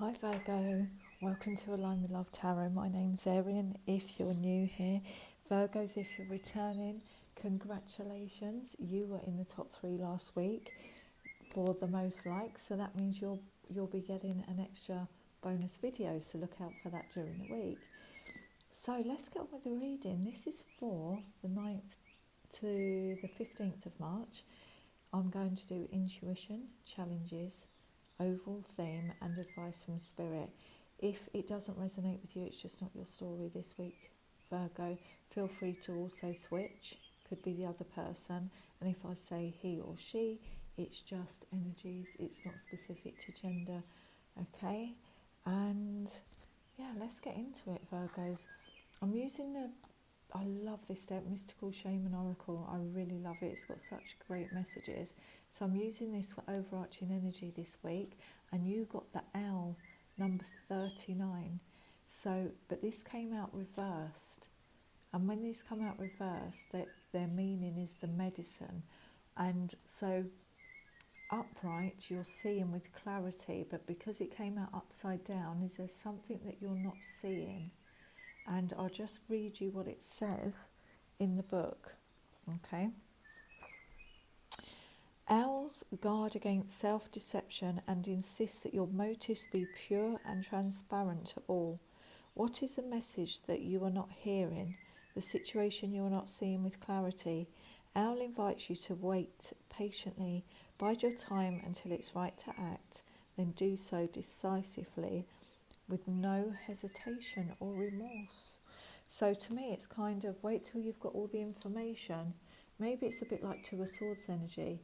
Hi Virgo, welcome to Align with Love Tarot. My name's Erin. If you're new here, Virgos, if you're returning, congratulations. You were in the top 3 last week for the most likes, so that means you'll be getting an extra bonus video, so look out for that during the week. So let's get on with the reading. This is for the 9th to the 15th of March. I'm going to do intuition, challenges, overall theme and advice from spirit. If it doesn't resonate with you, it's just not your story this week, Virgo. Feel free to also switch, could be the other person, and if I say he or she, it's just energies, it's not specific to gender. Okay, and yeah, let's get into it, Virgos. I'm using I love this deck, Mystical Shaman Oracle. I really love it. It's got such great messages. So I'm using this for overarching energy this week. And you got the L, number 39. So, but this came out reversed. And when these come out reversed, their meaning is the medicine. And so upright, you're seeing with clarity. But because it came out upside down, is there something that you're not seeing? And I'll just read you what it says in the book, okay? Owls guard against self-deception and insist that your motives be pure and transparent to all. What is the message that you are not hearing, the situation you are not seeing with clarity? Owl invites you to wait patiently, bide your time until it's right to act, then do so decisively, with no hesitation or remorse. So to me, it's kind of wait till you've got all the information. Maybe it's a bit like Two of Swords energy.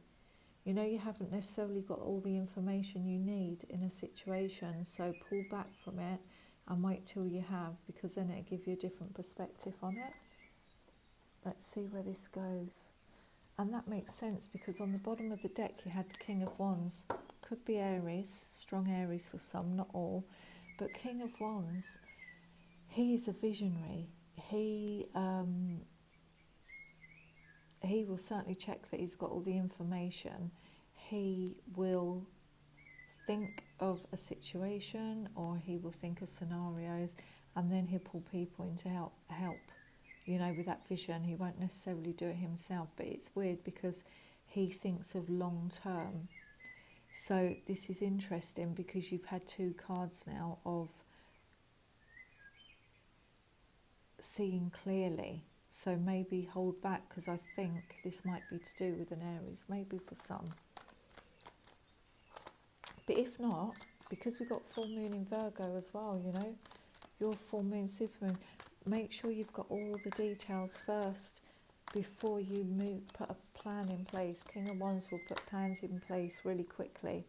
You know, you haven't necessarily got all the information you need in a situation, so pull back from it and wait till you have, because then it'll give you a different perspective on it. Let's see where this goes. And that makes sense, because on the bottom of the deck you had the King of Wands. Could be Aries, strong Aries for some, not all. But King of Wands, he is a visionary. He will certainly check that he's got all the information. He will think of a situation, or he will think of scenarios, and then he'll pull people in to help, you know, with that vision. He won't necessarily do it himself, but it's weird because he thinks of long term. So this is interesting because you've had 2 cards now of seeing clearly. So maybe hold back, because I think this might be to do with an Aries, maybe for some. But if not, because we've got full moon in Virgo as well, you know, your full moon, supermoon, make sure you've got all the details first before you put a plan in place. King of Wands will put plans in place really quickly,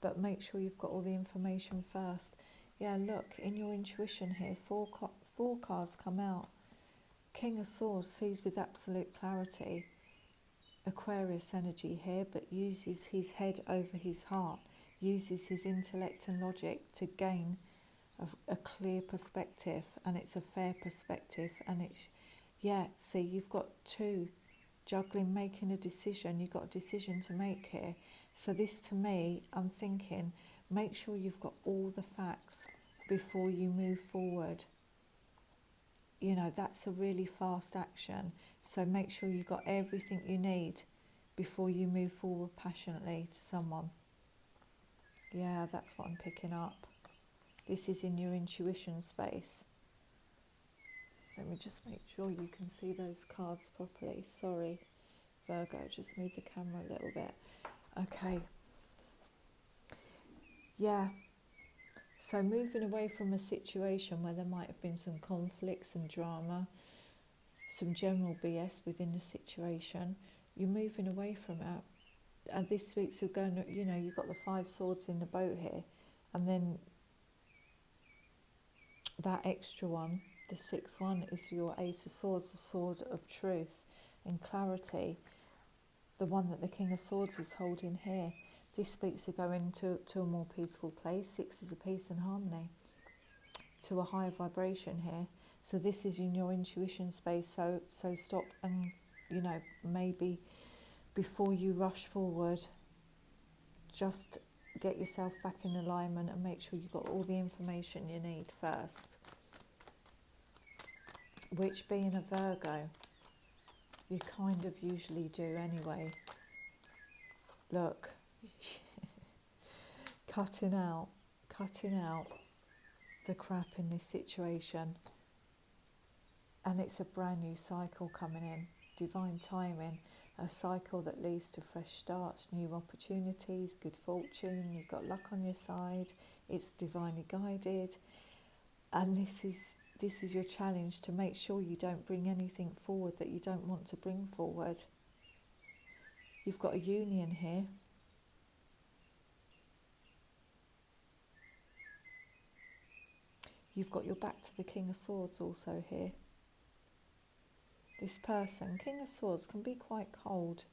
but make sure you've got all the information first. Yeah, look, in your intuition here, four cards come out. King of Swords sees with absolute clarity. Aquarius energy here, but uses his head over his heart, uses his intellect and logic to gain a clear perspective, and it's a fair perspective. And it's, yeah, see, you've got 2 juggling, making a decision. You've got a decision to make here. So this, to me, I'm thinking, make sure you've got all the facts before you move forward. You know, that's a really fast action. So make sure you've got everything you need before you move forward passionately to someone. Yeah, that's what I'm picking up. This is in your intuition space. Let me just make sure you can see those cards properly. Sorry, Virgo, just move the camera a little bit. Okay. Yeah. So moving away from a situation where there might have been some conflict, some drama, some general BS within the situation, you're moving away from it. And this week's you're going, you know, you've got the 5 swords in the boat here, and then that extra one, the 6th one, is your Ace of Swords, the sword of truth and clarity, the one that the King of Swords is holding here. This speaks of going to a more peaceful place. 6 is a peace and harmony, to a higher vibration here. So this is in your intuition space. So stop and, you know, maybe before you rush forward, just get yourself back in alignment and make sure you've got all the information you need first. Which, being a Virgo, you kind of usually do anyway. Look, cutting out the crap in this situation. And it's a brand new cycle coming in, divine timing, a cycle that leads to fresh starts, new opportunities, good fortune, you've got luck on your side, it's divinely guided. And this is your challenge, to make sure you don't bring anything forward that you don't want to bring forward. You've got a union here. You've got your back to the King of Swords also here. This person, King of Swords, can be quite cold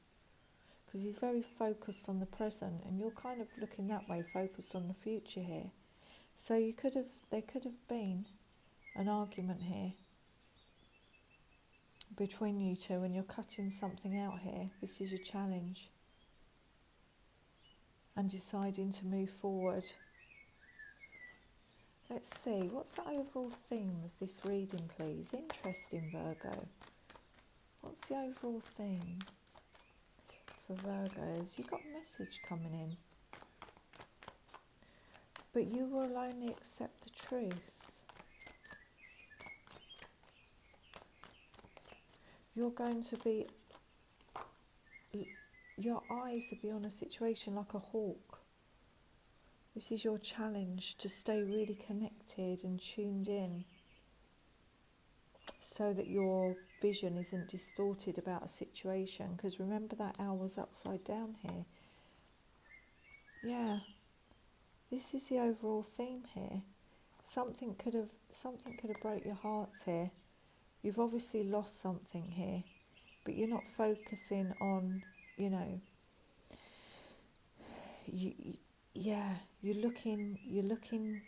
because he's very focused on the present, and you're kind of looking that way, focused on the future here. So there could have been an argument here between you two, and you're cutting something out here. This is your challenge, and deciding to move forward. Let's see, what's the overall theme of this reading, please? Interesting, Virgo. What's the overall theme for Virgos? You've got a message coming in. But you will only accept the truth. You're going to be, your eyes will be on a situation like a hawk. This is your challenge, to stay really connected and tuned in, so that your vision isn't distorted about a situation. Because remember, that owl's upside down here. Yeah, this is the overall theme here. Something could have broke your hearts here. You've obviously lost something here, but you're not focusing on, you're looking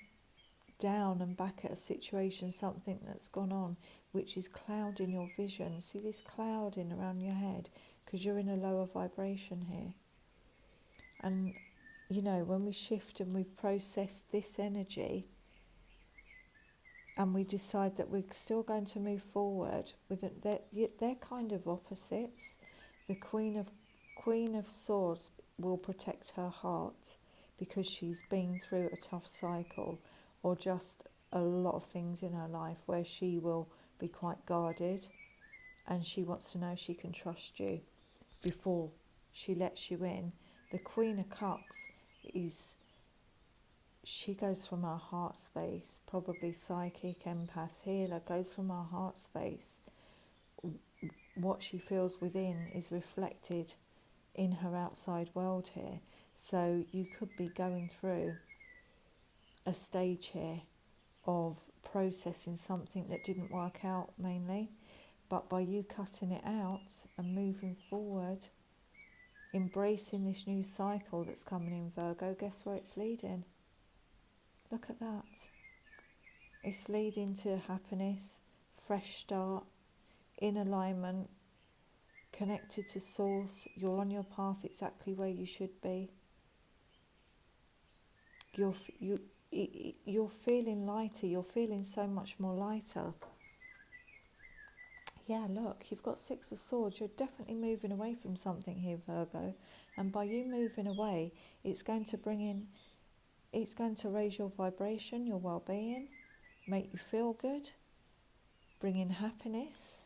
down and back at a situation, something that's gone on, which is clouding your vision. See this clouding around your head because you're in a lower vibration here. And when we shift and we process this energy, and we decide that we're still going to move forward with it, they're kind of opposites. The Queen of Swords will protect her heart because she's been through a tough cycle, or just a lot of things in her life where she will be quite guarded, and she wants to know she can trust you before she lets you in. The Queen of Cups she goes from her heart space, probably psychic, empath, healer, goes from her heart space. What she feels within is reflected in her outside world here. So you could be going through a stage here of processing something that didn't work out mainly, but by you cutting it out and moving forward, embracing this new cycle that's coming in, Virgo, guess where it's leading? Look at that. It's leading to happiness, fresh start, in alignment, connected to source. You're on your path exactly where you should be. You're feeling lighter. You're feeling so much more lighter. Yeah, look, you've got Six of Swords. You're definitely moving away from something here, Virgo. And by you moving away, it's going to raise your vibration, your well-being, make you feel good, bring in happiness.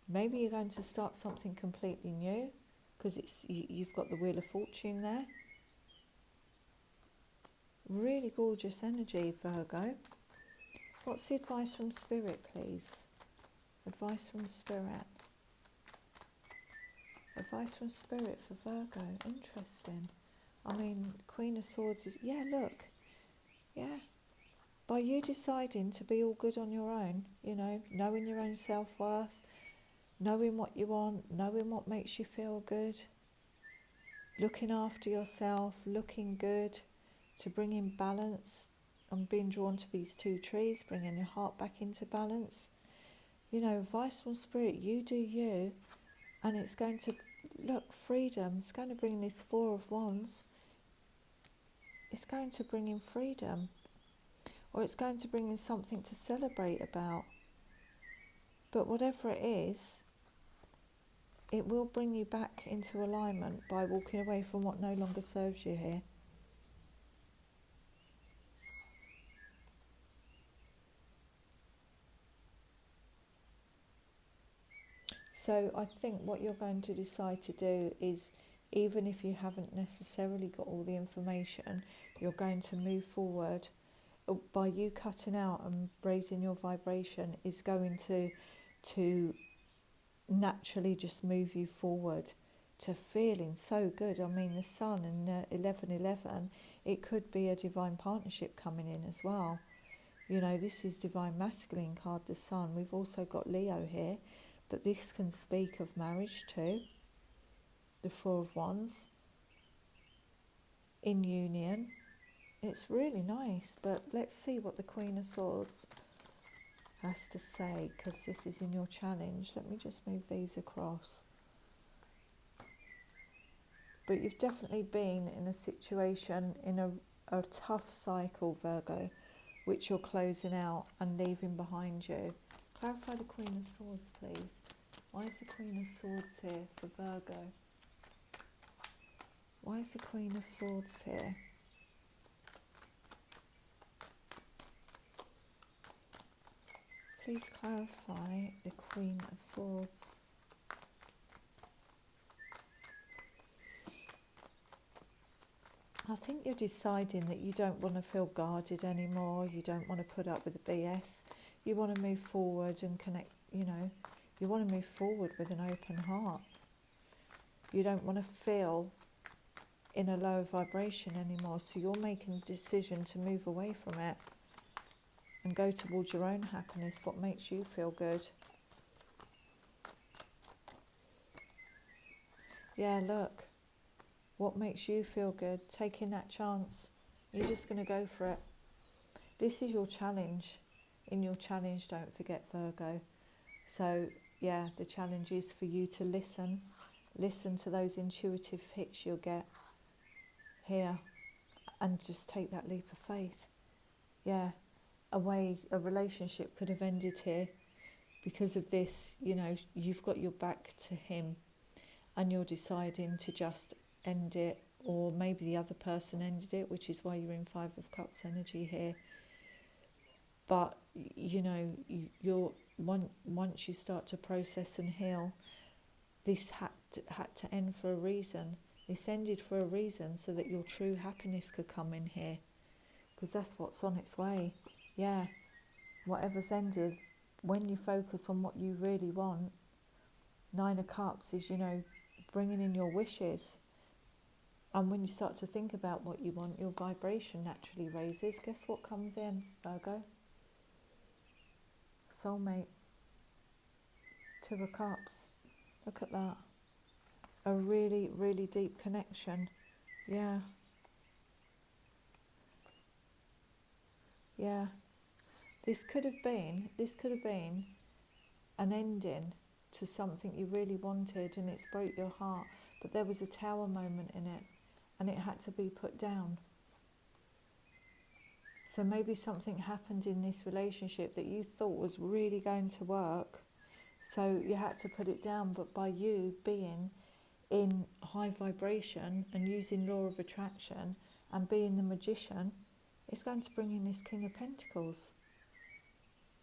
Maybe you're going to start something completely new because you've got the Wheel of Fortune there. Really gorgeous energy, Virgo. What's the advice from Spirit, please? Advice from Spirit. Advice from Spirit for Virgo. Interesting. I mean, Queen of Swords is... Yeah, look. Yeah. By you deciding to be all good on your own, knowing your own self-worth, knowing what you want, knowing what makes you feel good, looking after yourself, looking good, to bring in balance. I'm being drawn to these two trees, bringing your heart back into balance. Advice from Spirit, you do you, and it's going to look, freedom. It's going to bring this Four of Wands. It's going to bring in freedom. Or it's going to bring in something to celebrate about. But whatever it is, it will bring you back into alignment by walking away from what no longer serves you here. So I think what you're going to decide to do is, even if you haven't necessarily got all the information, you're going to move forward. By you cutting out and raising your vibration is going to naturally just move you forward to feeling so good. I mean, the Sun and 1111, it could be a divine partnership coming in as well. You know, this is divine masculine card, the Sun. We've also got Leo here, but this can speak of marriage too. The Four of Wands, in union. It's really nice, but let's see what the Queen of Swords has to say, because this is in your challenge. Let me just move these across. But you've definitely been in a situation, in a tough cycle, Virgo, which you're closing out and leaving behind you. Clarify the Queen of Swords, please. Why is the Queen of Swords here for Virgo? Why is the Queen of Swords here? Please clarify the Queen of Swords. I think you're deciding that you don't want to feel guarded anymore. You don't want to put up with the BS. You want to move forward and connect, you know. You want to move forward with an open heart. You don't want to feel in a low vibration anymore. So you're making the decision to move away from it and go towards your own happiness, what makes you feel good. Yeah, look. What makes you feel good? Taking that chance. You're just going to go for it. This is your challenge. In your challenge, don't forget, Virgo. So, yeah, the challenge is for you to listen. Listen to those intuitive hits you'll get here. And just take that leap of faith. Yeah, a relationship could have ended here. Because of this, you know, you've got your back to him. And you're deciding to just end it, or maybe the other person ended it, which is why you're in Five of Cups energy here. But you know, once you start to process and heal, this had to end for a reason. This ended for a reason, so that your true happiness could come in here, because that's what's on its way. Yeah, whatever's ended, when you focus on what you really want, Nine of Cups is, you know, bringing in your wishes. And when you start to think about what you want, your vibration naturally raises. Guess what comes in, Virgo? Soulmate. Two of Cups. Look at that. A really, really deep connection. Yeah. Yeah. This could have been an ending to something you really wanted, and it's broke your heart. But there was a tower moment in it, and it had to be put down. So maybe something happened in this relationship that you thought was really going to work, so you had to put it down. But by you being in high vibration and using law of attraction and being the magician, it's going to bring in this King of Pentacles,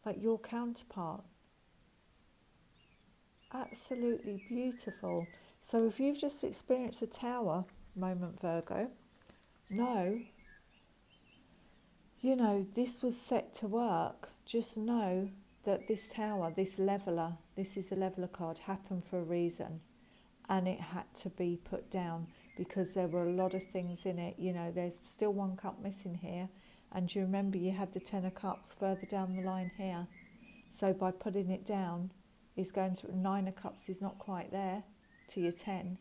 like your counterpart. Absolutely beautiful. So if you've just experienced a tower moment, Virgo, you know, this was set to work. Just know that this tower, this leveler, this is a leveler card, happened for a reason. And it had to be put down because there were a lot of things in it. You know, there's still one cup missing here. And you remember you had the Ten of Cups further down the line here. So by putting it down, Nine of Cups is not quite there to your 10.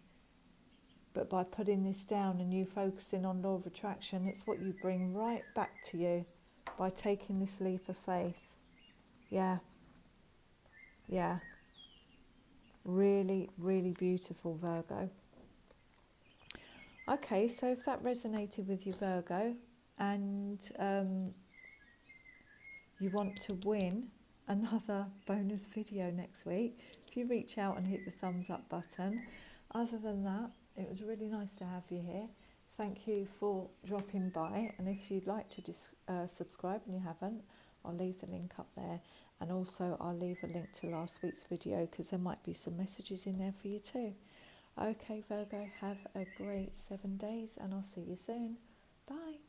But by putting this down and you focusing on law of attraction, it's what you bring right back to you by taking this leap of faith. Yeah. Yeah. Really, really beautiful, Virgo. Okay, so if that resonated with you, Virgo, and you want to win another bonus video next week, if you reach out and hit the thumbs up button. Other than that, it was really nice to have you here. Thank you for dropping by, and if you'd like to subscribe and you haven't, I'll leave the link up there, and also I'll leave a link to last week's video because there might be some messages in there for you too. Okay, Virgo, have a great 7 days and I'll see you soon. Bye.